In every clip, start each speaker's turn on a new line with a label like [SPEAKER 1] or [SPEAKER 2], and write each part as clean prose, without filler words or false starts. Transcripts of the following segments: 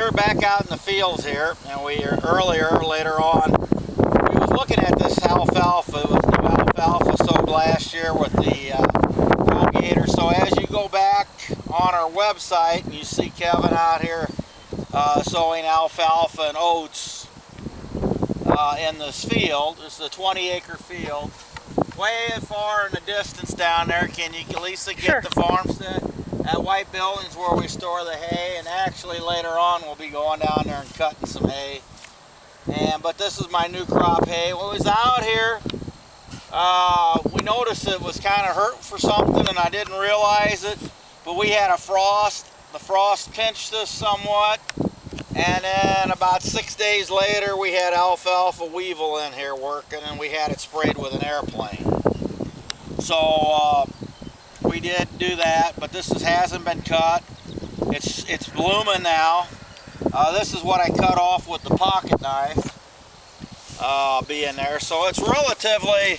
[SPEAKER 1] we're back out in the fields here, and later on, we was looking at this alfalfa. It was new alfalfa sowed last year with the rogator. So as you go back on our website, and you see Kevin out here sowing alfalfa and oats in this field. This is a 20-acre field. Way far in the distance down there, can you, Lisa, get the farmstead? At White Buildings where we store the hay, and actually later on we'll be going down there and cutting some hay. But this is my new crop hay. When we was out here, we noticed it was kind of hurt for something, and I didn't realize it. But we had a frost. The frost pinched us somewhat, and then about 6 days later we had alfalfa weevil in here working, and we had it sprayed with an airplane. So we did do that, but this hasn't been cut. It's blooming now. This is what I cut off with the pocket knife being there. So it's relatively,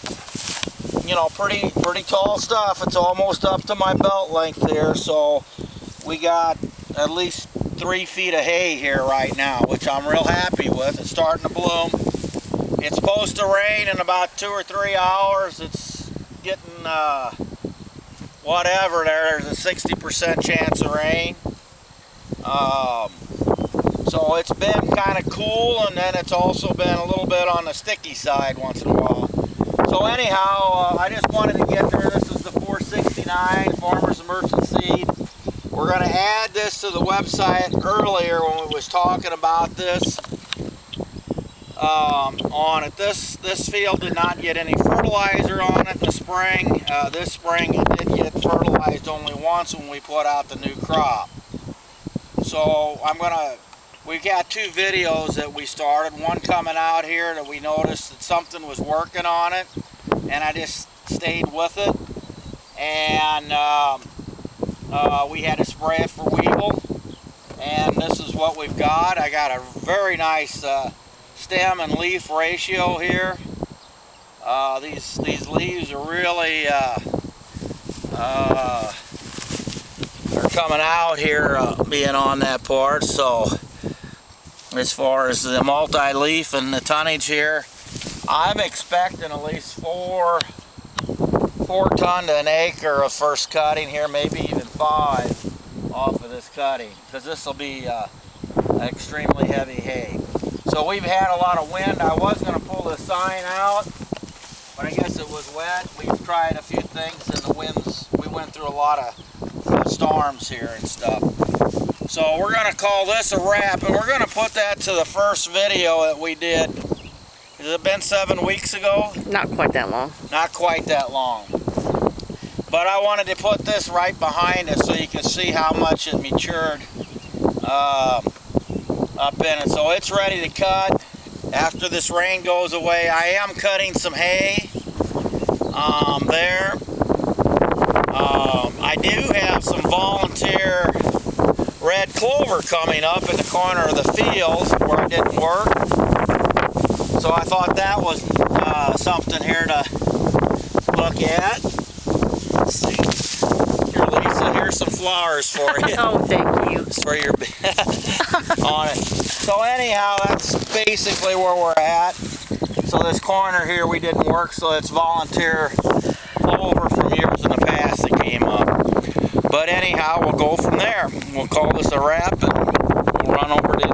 [SPEAKER 1] you know, pretty tall stuff. It's almost up to my belt length here. So we got at least 3 feet of hay here right now, which I'm real happy with. It's starting to bloom. It's supposed to rain in about 2 or 3 hours. It's getting whatever there's a 60% chance of rain. So it's been kind of cool, and then it's also been a little bit on the sticky side once in a while. So anyhow, I just wanted to get there. This is the 469 Farmers and Merchant Seed. We're going to add this to the website earlier when we was talking about this. On it, this field did not get any fertilizer on it in the spring. This spring it did get fertilized only once when we put out the new crop. So we've got 2 videos that we started. One coming out here that we noticed that something was working on it, and I just stayed with it. And we had to spray it for weevil, and this is what we've got. I got a very nice stem and leaf ratio here. These leaves are really they're coming out here being on that part. So as far as the multi-leaf and the tonnage here, I'm expecting at least 4 ton to an acre of first cutting here, maybe even 5 off of this cutting, because this will be extremely heavy hay. So we've had a lot of wind. I was going to pull the sign out, but I guess it was wet. We've tried a few things, and the winds, we went through a lot of storms here and stuff. So we're going to call this a wrap, and we're going to put that to the first video that we did. Has it been 7 weeks ago?
[SPEAKER 2] Not quite that long. Not
[SPEAKER 1] quite that long. But I wanted to put this right behind it so you can see how much it matured up in it. So it's ready to cut after this rain goes away. I am cutting some hay there. I do have some volunteer red clover coming up in the corner of the field where it didn't work. So I thought that was something here to look at. Let's see. Here, Lisa, here's some flowers for you.
[SPEAKER 2] Oh, thank you.
[SPEAKER 1] For your on it. So anyhow, that's basically where we're at. So this corner here we didn't work, so it's volunteer clover from years in the past that came up. But anyhow, we'll go from there. We'll call this a wrap, and we'll run over to